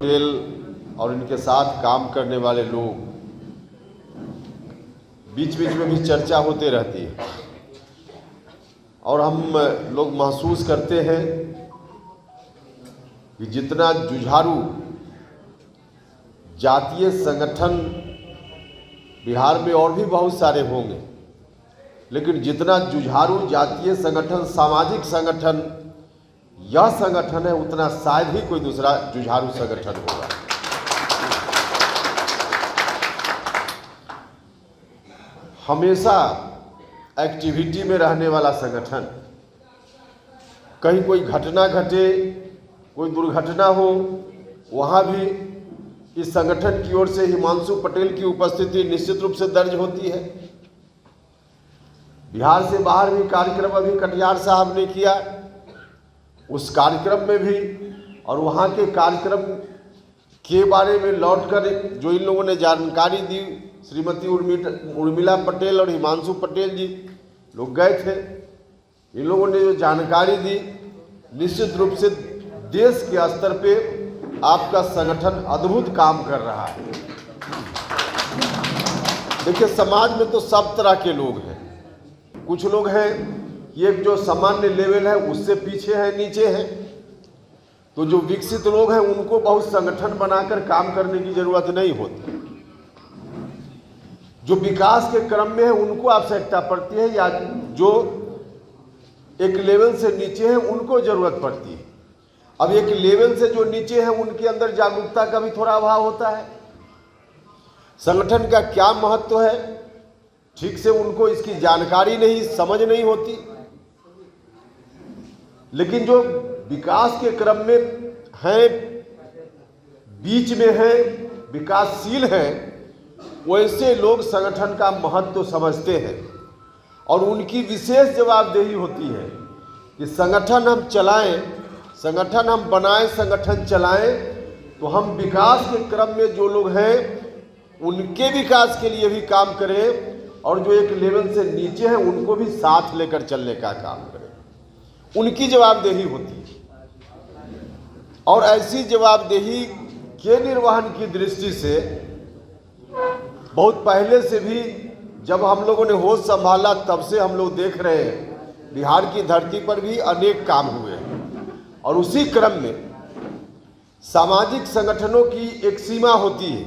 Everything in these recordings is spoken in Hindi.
पटेल और इनके साथ काम करने वाले लोग बीच बीच में भी चर्चा होते रहती है और हम लोग महसूस करते हैं कि जितना जुझारू जातीय संगठन बिहार में और भी बहुत सारे होंगे, लेकिन जितना जुझारू जातीय संगठन, सामाजिक संगठन यह संगठन है, उतना शायद ही कोई दूसरा जुझारू संगठन होगा। हमेशा एक्टिविटी में रहने वाला संगठन, कहीं कोई घटना घटे, कोई दुर्घटना हो, वहाँ भी इस संगठन की ओर से हिमांशु पटेल की उपस्थिति निश्चित रूप से दर्ज होती है। बिहार से बाहर भी कार्यक्रम अभी कटियार साहब ने किया, उस कार्यक्रम में भी और वहाँ के कार्यक्रम के बारे में लौटकर जो इन लोगों ने जानकारी दी, श्रीमती उर्मिला पटेल और हिमांशु पटेल जी लोग गए थे। इन लोगों ने जो जानकारी दी, निश्चित रूप से देश के स्तर पे आपका संगठन अद्भुत काम कर रहा है। देखिए, समाज में तो सब तरह के लोग हैं। कुछ लोग हैं ये जो सामान्य लेवल है उससे पीछे है, नीचे है। तो जो विकसित लोग हैं उनको बहुत संगठन बनाकर काम करने की जरूरत नहीं होती। जो विकास के क्रम में है उनको आवश्यकता पड़ती है, या जो एक लेवल से नीचे है उनको जरूरत पड़ती है। अब एक लेवल से जो नीचे है उनके अंदर जागरूकता का भी थोड़ा अभाव होता है। संगठन का क्या महत्व है ठीक से उनको इसकी जानकारी नहीं, समझ नहीं होती। लेकिन जो विकास के क्रम में हैं, बीच में हैं, विकासशील हैं, वैसे लोग संगठन का महत्व समझते हैं और उनकी विशेष जवाबदेही होती है कि संगठन हम चलाएं, संगठन हम बनाएं, संगठन चलाएं, तो हम विकास के क्रम में जो लोग हैं उनके विकास के लिए भी काम करें और जो एक लेवल से नीचे हैं उनको भी साथ लेकर चलने का काम करें। उनकी जवाबदेही होती है और ऐसी जवाबदेही के निर्वहन की दृष्टि से बहुत पहले से भी जब हम लोगों ने होश संभाला तब से हम लोग देख रहे हैं बिहार की धरती पर भी अनेक काम हुए हैं। और उसी क्रम में सामाजिक संगठनों की एक सीमा होती है।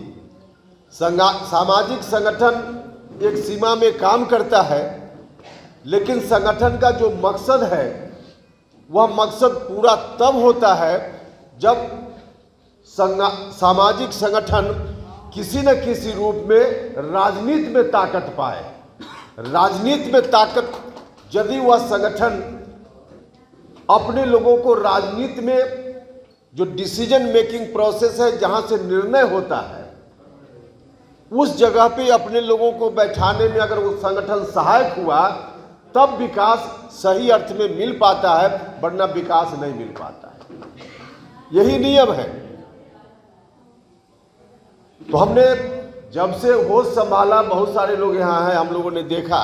सामाजिक संगठन एक सीमा में काम करता है, लेकिन संगठन का जो मकसद है वह मकसद पूरा तब होता है जब सामाजिक संगठन किसी न किसी रूप में राजनीति में ताकत पाए। राजनीति में ताकत, यदि वह संगठन अपने लोगों को राजनीति में जो डिसीजन मेकिंग प्रोसेस है, जहां से निर्णय होता है, उस जगह पे अपने लोगों को बैठाने में अगर वो संगठन सहायक हुआ तब विकास सही अर्थ में मिल पाता है, वरना विकास नहीं मिल पाता है। यही नियम है। तो हमने जब से होश संभाला, बहुत सारे लोग यहाँ हैं, हम लोगों ने देखा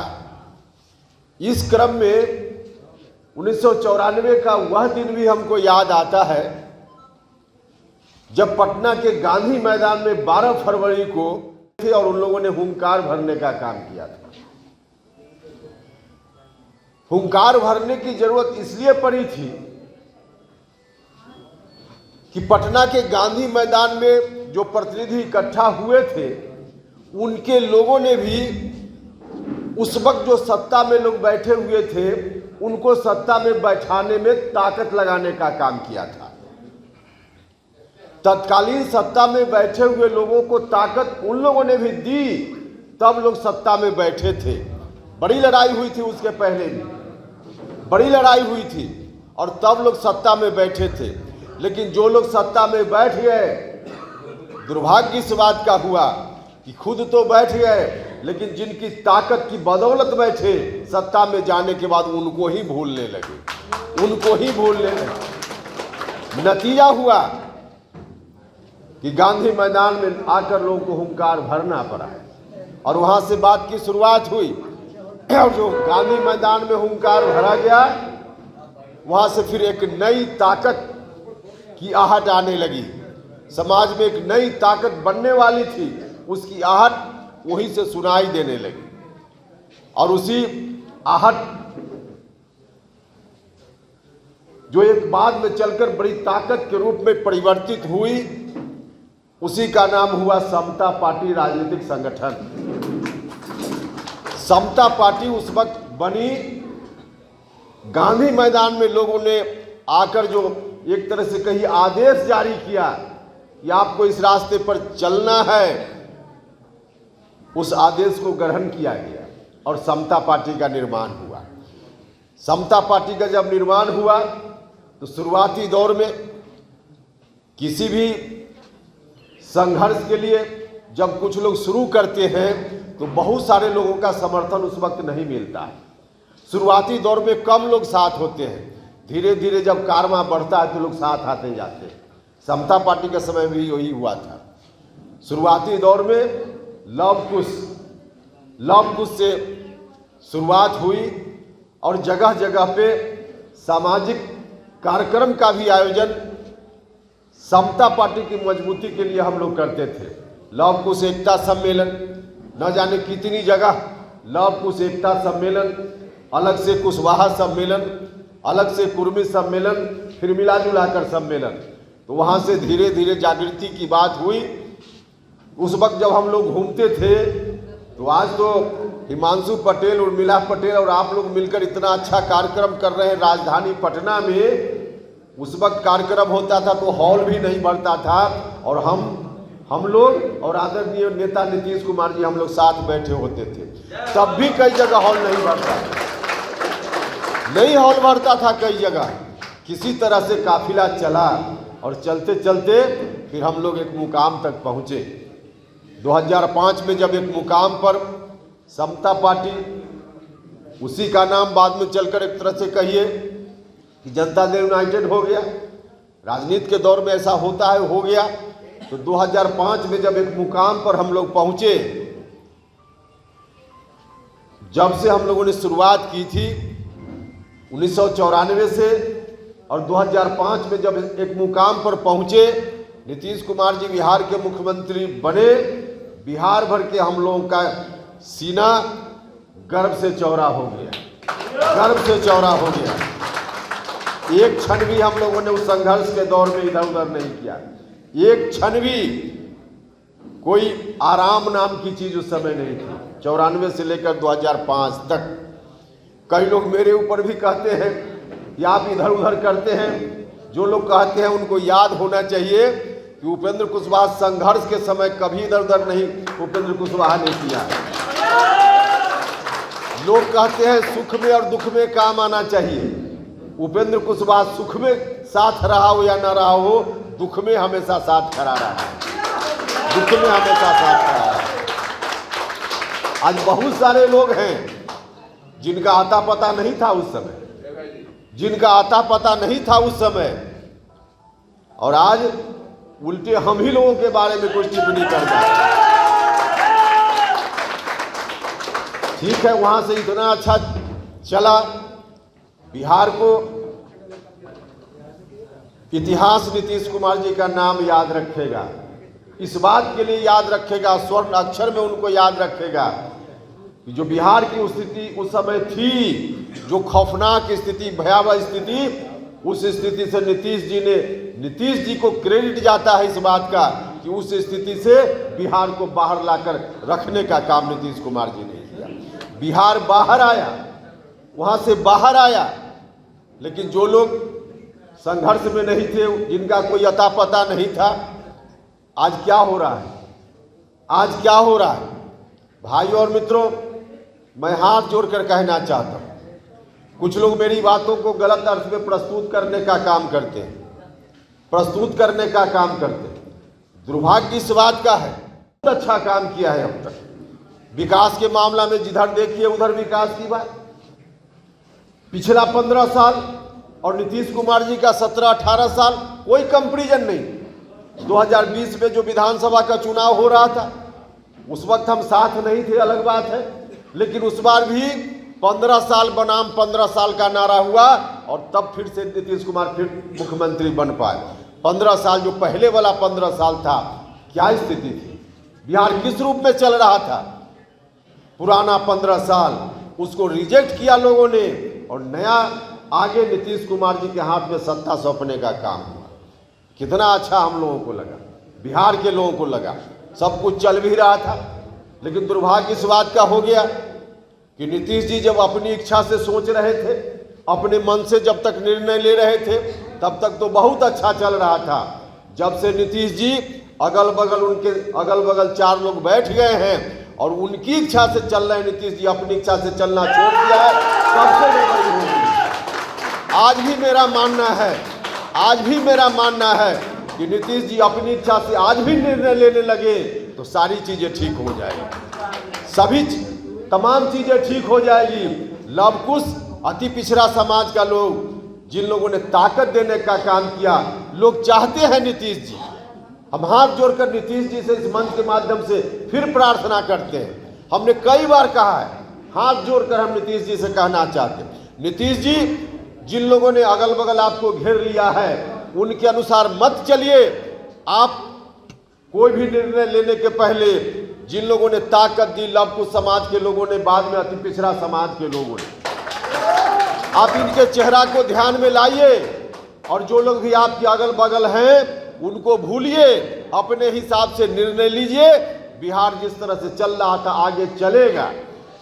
इस क्रम में 1994 का वह दिन भी हमको याद आता है जब पटना के गांधी मैदान में 12 फरवरी को थे और उन लोगों ने हुंकार भरने का काम किया था। हुंकार भरने की जरूरत इसलिए पड़ी थी कि पटना के गांधी मैदान में जो प्रतिनिधि इकट्ठा हुए थे उनके लोगों ने भी उस वक्त जो सत्ता में लोग बैठे हुए थे उनको सत्ता में बैठाने में ताकत लगाने का काम किया था। तत्कालीन सत्ता में बैठे हुए लोगों को ताकत उन लोगों ने भी दी, तब लोग सत्ता में बैठे थे। बड़ी लड़ाई हुई थी, उसके पहले भी बड़ी लड़ाई हुई थी और तब लोग सत्ता में बैठे थे। लेकिन जो लोग सत्ता में बैठ गए, दुर्भाग्य इस बात का हुआ कि खुद तो बैठ गए, लेकिन जिनकी ताकत की बदौलत बैठे, सत्ता में जाने के बाद उनको ही भूलने लगे, उनको ही भूलने लगे। नतीजा हुआ कि गांधी मैदान में आकर लोगों को हुंकार भरना पड़ा और वहां से बात की शुरुआत हुई। और जो गांधी मैदान में हुंकार भरा गया, वहां से फिर एक नई ताकत की आहट आने लगी। समाज में एक नई ताकत बनने वाली थी, उसकी आहट वहीं से सुनाई देने लगी। और उसी आहट जो एक बाद में चलकर बड़ी ताकत के रूप में परिवर्तित हुई, उसी का नाम हुआ समता पार्टी राजनीतिक संगठन। समता पार्टी उस वक्त बनी, गांधी मैदान में लोगों ने आकर जो एक तरह से कहीं आदेश जारी किया कि आपको इस रास्ते पर चलना है, उस आदेश को ग्रहण किया गया और समता पार्टी का निर्माण हुआ। समता पार्टी का जब निर्माण हुआ तो शुरुआती दौर में किसी भी संघर्ष के लिए जब कुछ लोग शुरू करते हैं तो बहुत सारे लोगों का समर्थन उस वक्त नहीं मिलता है। शुरुआती दौर में कम लोग साथ होते हैं, धीरे धीरे जब कारवां बढ़ता है तो लोग साथ आते जाते हैं। समता पार्टी के समय भी यही हुआ था। शुरुआती दौर में लव कुश से शुरुआत हुई और जगह जगह पे सामाजिक कार्यक्रम का भी आयोजन समता पार्टी की मजबूती के लिए हम लोग करते थे। लव कुश एकता सम्मेलन, न जाने कितनी जगह लव कुश एकता सम्मेलन, अलग से कुशवाहा सम्मेलन, अलग से कुर्मी सम्मेलन, फिर मिला जुला कर सम्मेलन। तो वहाँ से धीरे धीरे जागृति की बात हुई। उस वक्त जब हम लोग घूमते थे तो आज तो हिमांशु पटेल, उर्मिला पटेल और आप लोग मिलकर इतना अच्छा कार्यक्रम कर रहे हैं राजधानी पटना में। उस वक्त कार्यक्रम होता था तो हॉल भी नहीं भरता था, और हम लोग और आदरणीय नेता नीतीश कुमार जी हम लोग साथ बैठे होते थे, तब भी कई जगह हॉल नहीं भरता था, नहीं हॉल भरता था कई जगह। किसी तरह से काफिला चला और चलते चलते फिर हम लोग एक मुकाम तक पहुँचे। 2005 में जब एक मुकाम पर समता पार्टी, उसी का नाम बाद में चलकर एक तरह से कहिए कि जनता दल यूनाइटेड हो गया। राजनीति के दौर में ऐसा होता है, हो गया। तो 2005 में जब एक मुकाम पर हम लोग पहुंचे, जब से हम लोगों ने शुरुआत की थी 1994 से, और 2005 में जब एक मुकाम पर पहुंचे, नीतीश कुमार जी बिहार के मुख्यमंत्री बने, बिहार भर के हम लोगों का सीना गर्व से चौड़ा हो गया, गर्व से चौड़ा हो गया। एक क्षण भी हम लोगों ने उस संघर्ष के दौर में इधर उधर नहीं किया, एक क्षण भी कोई आराम नाम की चीज उस समय नहीं थी। 94 से लेकर 2005 तक कई लोग मेरे ऊपर भी कहते हैं कि आप इधर उधर करते हैं। जो लोग कहते हैं उनको याद होना चाहिए कि उपेंद्र कुशवाहा संघर्ष के समय कभी इधर उधर नहीं उपेंद्र कुशवाहा ने किया। लोग कहते हैं सुख में और दुख में काम आना चाहिए। उपेंद्र कुशवाहा सुख में साथ रहा हो या ना रहा हो, दुख में हमेशा साथ खड़ा रहा, दुख में हमेशा साथ खड़ा रहा। आज बहुत सारे लोग हैं जिनका आता पता नहीं था उस समय, जिनका आता पता नहीं था उस समय, और आज उल्टे हम ही लोगों के बारे में कुछ टिप्पणी कर जाए। ठीक है, वहां से इतना अच्छा चला। बिहार को इतिहास नीतीश कुमार जी का नाम याद रखेगा, इस बात के लिए याद रखेगा, स्वर्ण अक्षर में उनको याद रखेगा कि जो बिहार की स्थिति उस समय थी, जो खौफनाक स्थिति, भयावह स्थिति, उस स्थिति से नीतीश जी को क्रेडिट जाता है इस बात का कि उस स्थिति से बिहार को बाहर लाकर रखने का काम नीतीश कुमार जी ने किया। बिहार बाहर आया, वहां से बाहर आया, लेकिन जो लोग संघर्ष में नहीं थे, जिनका कोई अता पता नहीं था, आज क्या हो रहा है, आज क्या हो रहा है। भाइयों और मित्रों, मैं हाथ जोड़कर कहना चाहता हूं, कुछ लोग मेरी बातों को गलत अर्थ में प्रस्तुत करने का काम करते हैं, प्रस्तुत करने का काम करते हैं। दुर्भाग्य इस बात का है, बहुत अच्छा काम किया है अब तक विकास के मामला में, जिधर देखिए उधर विकास की बात। पिछला 15 साल और नीतीश कुमार जी का 17-18 साल कोई कंपैरिजन नहीं। 2020 में जो विधानसभा का चुनाव हो रहा था, उस वक्त हम साथ नहीं थे, अलग बात है, लेकिन उस बार भी 15 साल बनाम 15 साल का नारा हुआ और तब फिर से नीतीश कुमार फिर मुख्यमंत्री बन पाए। 15 साल जो पहले वाला 15 साल था, क्या स्थिति थी, बिहार किस रूप में चल रहा था। पुराना 15 साल उसको रिजेक्ट किया लोगों ने और नया आगे नीतीश कुमार जी के हाथ में सत्ता सौंपने का काम हुआ। कितना अच्छा हम लोगों को लगा, बिहार के लोगों को लगा, सब कुछ चल भी रहा था। लेकिन दुर्भाग्य इस बात का हो गया कि नीतीश जी जब अपनी इच्छा से सोच रहे थे, अपने मन से जब तक निर्णय ले रहे थे, तब तक तो बहुत अच्छा चल रहा था। जब से नीतीश जी अगल बगल 4 लोग बैठ गए हैं और उनकी इच्छा से चल रहे हैं, नीतीश जी अपनी इच्छा से चलना छोड़ दिया है, तब से गड़बड़ी हो गई। आज भी मेरा मानना है कि नीतीश जी अपनी इच्छा से आज भी निर्णय लेने लगे तो सारी चीजें ठीक हो जाएगी, तमाम चीजें ठीक हो जाएगी। लवकुश अति पिछड़ा समाज का लोग, जिन लोगों ने ताकत देने का काम किया, लोग चाहते हैं नीतीश जी। हम हाथ जोड़कर नीतीश जी से इस मंच के माध्यम से फिर प्रार्थना करते हैं। हमने कई बार कहा है, हाथ जोड़कर हम नीतीश जी से कहना चाहते हैं, नीतीश जी जिन लोगों ने अगल बगल आपको घेर लिया है उनके अनुसार मत चलिए। आप कोई भी निर्णय लेने के पहले जिन लोगों ने ताकत दी, लवकुश समाज के लोगों ने, बाद में अति पिछड़ा समाज के लोगों ने, आप इनके चेहरा को ध्यान में लाइए और जो लोग भी आपके अगल बगल हैं उनको भूलिए, अपने हिसाब से निर्णय लीजिए। बिहार जिस तरह से चल रहा था आगे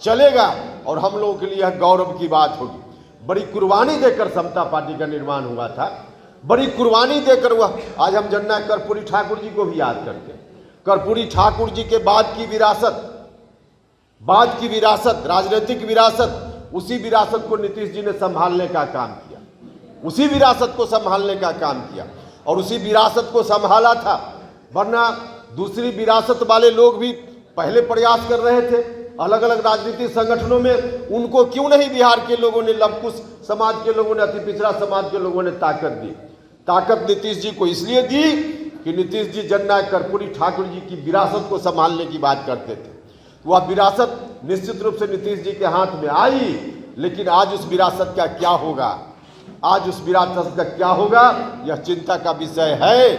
चलेगा और हम लोगों के लिए यह गौरव की बात होगी। बड़ी कुर्बानी देकर समता पार्टी का निर्माण हुआ था, बड़ी कुर्बानी देकर हुआ। आज हम जननायक कर्पूरी ठाकुर जी को भी याद करते हैं। कर्पूरी ठाकुर जी के बाद की विरासत, राजनीतिक विरासत, उसी विरासत को नीतीश जी ने संभालने का काम किया, उसी विरासत को संभालने का काम किया और उसी विरासत को संभाला था। वरना दूसरी विरासत वाले लोग भी पहले प्रयास कर रहे थे अलग अलग राजनीतिक संगठनों में, उनको क्यों नहीं बिहार के लोगों ने, लवकुश समाज के लोगों ने, अति पिछड़ा समाज के लोगों ने ताकत दी। ताकत नीतीश जी को इसलिए दी कि नीतीश जी जननायक कर्पूरी ठाकुर जी की विरासत को संभालने की बात करते थे। वह विरासत निश्चित रूप से नीतीश जी के हाथ में आई, लेकिन आज उस विरासत का क्या होगा, यह चिंता का विषय है।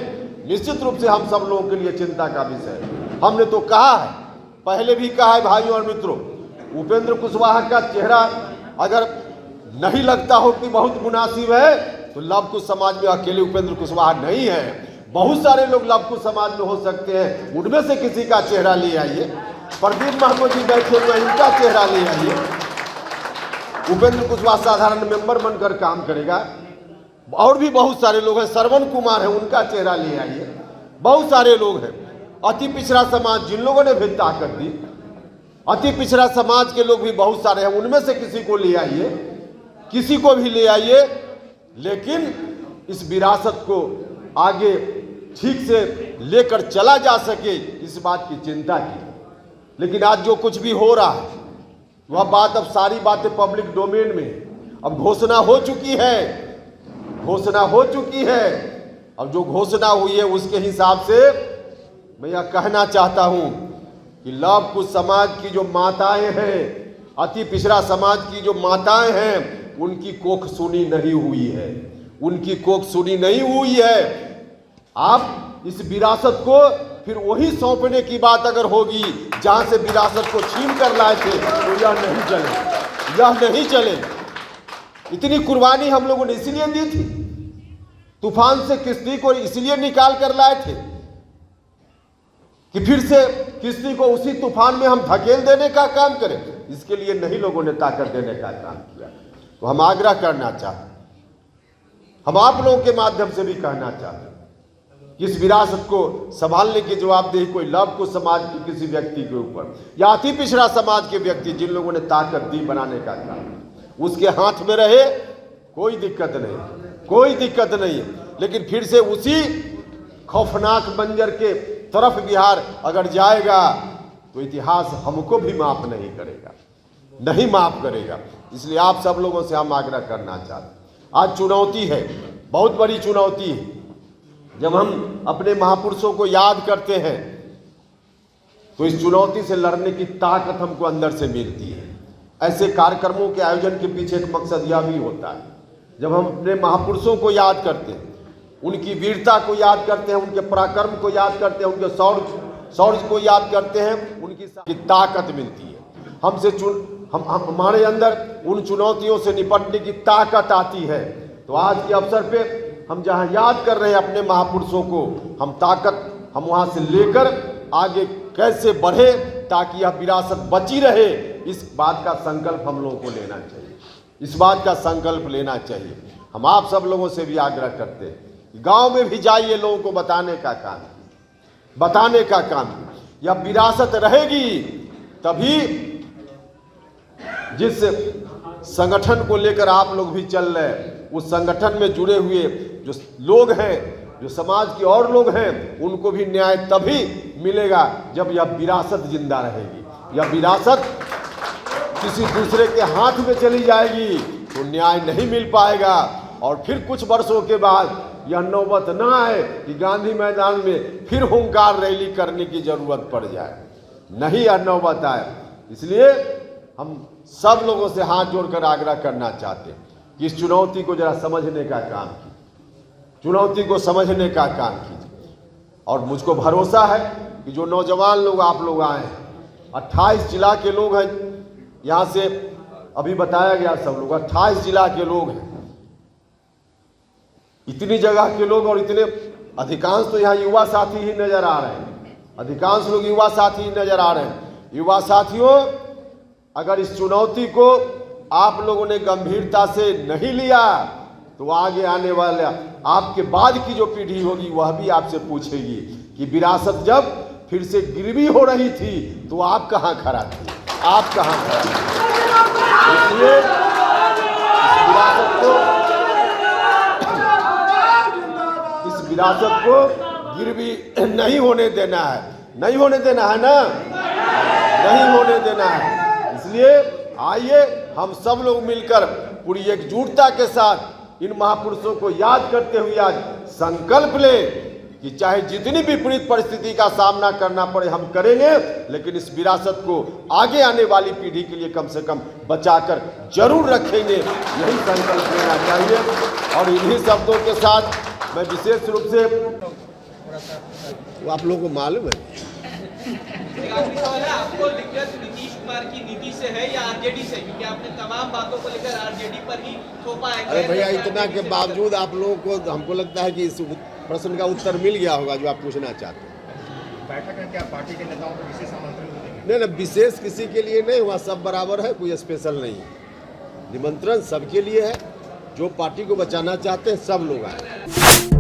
निश्चित रूप से हम सब लोगों के लिए चिंता का विषय है। हमने तो कहा है, पहले भी कहा है भाइयों और मित्रों, उपेंद्र कुशवाहा का चेहरा अगर नहीं लगता हो कि बहुत मुनासिब है तो लवकुश समाज में अकेले उपेंद्र कुशवाहा नहीं है, बहुत सारे लोग लवकुश समाज में हो सकते हैं, उनमें से किसी का चेहरा ले आइए। प्रदीप महतो जी बैठे हुए, इनका चेहरा ले आइए। उपेंद्र कुशवाहा साधारण मेंबर बनकर काम करेगा। और भी बहुत सारे लोग हैं, श्रवण कुमार है, उनका चेहरा ले आइए। बहुत सारे लोग हैं। अति पिछड़ा समाज जिन लोगों ने भी ताकत दी, अति पिछड़ा समाज के लोग भी बहुत सारे हैं, उनमें से किसी को ले आइए, किसी को भी ले आइए, लेकिन इस विरासत को आगे ठीक से लेकर चला जा सके, इस बात की चिंता की। लेकिन आज जो कुछ भी हो रहा है वह बात, अब सारी बातें पब्लिक डोमेन में, अब घोषणा हो चुकी है। अब जो घोषणा हुई है उसके हिसाब से मैं यह कहना चाहता हूं कि लवकुश समाज की जो माताएं हैं, अति पिछड़ा समाज की जो माताएं हैं, उनकी कोख सुनी नहीं हुई है। आप इस विरासत को फिर वही सौंपने की बात अगर होगी जहां से विरासत को छीन कर लाए थे, तो यह नहीं चले। इतनी कुर्बानी हम लोगों ने इसलिए दी थी, तूफान से किश्ती को इसलिए निकाल कर लाए थे कि फिर से किश्ती को उसी तूफान में हम धकेल देने का काम करें। इसके लिए नहीं लोगों ने ताकत देने का काम किया। तो हम आग्रह करना चाहते, हम आप लोगों के माध्यम से भी कहना चाहते कि इस विरासत को संभालने की जवाबदेही कोई लवकुश समाज के किसी व्यक्ति के ऊपर या अति पिछड़ा समाज के व्यक्ति जिन लोगों ने ताकत दी बनाने का काम, उसके हाथ में रहे, कोई दिक्कत नहीं है। लेकिन फिर से उसी खौफनाक मंजर के तरफ बिहार अगर जाएगा तो इतिहास हमको भी माफ नहीं करेगा। इसलिए आप सब लोगों से हम आग्रह करना चाहते हैं, आज चुनौती है, बहुत बड़ी चुनौती है। जब हम अपने महापुरुषों को याद करते हैं तो इस चुनौती से लड़ने की ताकत हमको अंदर से मिलती है। ऐसे कार्यक्रमों के आयोजन के पीछे एक मकसद यह भी होता है, जब हम अपने महापुरुषों को याद करते हैं, उनकी वीरता को याद करते हैं, उनके पराक्रम को याद करते हैं, उनके शौर्य को याद करते हैं, उनकी ताकत मिलती है। हमारे अंदर उन चुनौतियों से निपटने की ताकत आती है। तो आज के अवसर पे हम जहां याद कर रहे हैं अपने महापुरुषों को, हम ताकत हम वहां से लेकर आगे कैसे बढ़े ताकि यह विरासत बची रहे, इस बात का संकल्प हम लोगों को लेना चाहिए। इस बात का संकल्प लेना चाहिए। हम आप सब लोगों से भी आग्रह करते हैं, गांव में भी जाइए, लोगों को बताने का काम। यह विरासत रहेगी तभी जिस संगठन को लेकर आप लोग भी चल रहे हैं, उस संगठन में जुड़े हुए जो लोग हैं, जो समाज के और लोग हैं, उनको भी न्याय तभी मिलेगा जब यह विरासत जिंदा रहेगी। यह विरासत किसी दूसरे के हाथ में चली जाएगी तो न्याय नहीं मिल पाएगा। और फिर कुछ वर्षों के बाद यह नौबत न आए कि गांधी मैदान में फिर हुंकार रैली करने की जरूरत पड़ जाए, नहीं यह नौबत आए। इसलिए हम सब लोगों से हाथ जोड़कर आग्रह करना चाहते हैं कि इस चुनौती को जरा समझने का काम कीजिए, चुनौती को समझने का काम कीजिए। और मुझको भरोसा है कि जो नौजवान लोग आप लोग आए हैं, 28 जिला के लोग हैं, यहाँ से अभी बताया गया सब लोग 28 जिला के लोग हैं, इतनी जगह के लोग, और इतने अधिकांश तो यहाँ युवा साथी ही नजर आ रहे हैं, अधिकांश लोग युवा साथी ही नजर आ रहे हैं। युवा साथियों, अगर इस चुनौती को आप लोगों ने गंभीरता से नहीं लिया तो आगे आने वाला आपके बाद की जो पीढ़ी होगी वह भी आपसे पूछेगी कि विरासत जब फिर से गिरवी हो रही थी तो आप कहाँ खड़ा थे, आप कहाँ खड़ा थे। इसलिए इस विरासत को गिरवी नहीं होने देना है, नहीं होने देना है ना, नहीं होने देना है। इसलिए आइए हम सब लोग मिलकर पूरी एकजुटता के साथ इन महापुरुषों को याद करते हुए आज संकल्प लें कि चाहे जितनी विपरीत परिस्थिति का सामना करना पड़े हम करेंगे, लेकिन इस विरासत को आगे आने वाली पीढ़ी के लिए कम से कम बचाकर जरूर रखेंगे, यही संकल्प लेना चाहिए। और इन्हीं शब्दों के साथ मैं विशेष रूप से, आप लोगों को मालूम है आपको दिक्कत नीतीश कुमार की नीति से है या आरजेडी से, क्योंकि आपने तमाम बातों को लेकर आरजेडी पर ही थोपा है। अरे भैया, इतना के बावजूद आप लोगों को, हमको लगता है कि इस प्रश्न का उत्तर मिल गया होगा जो आप पूछना चाहते हैं। बैठक है क्या पार्टी के नेताओं को विशेष आमंत्रण? नहीं, विशेष किसी के लिए नहीं हुआ, सब बराबर है, कोई स्पेशल नहीं है। निमंत्रण सबके लिए है, जो पार्टी को बचाना चाहते हैं सब लोग आए।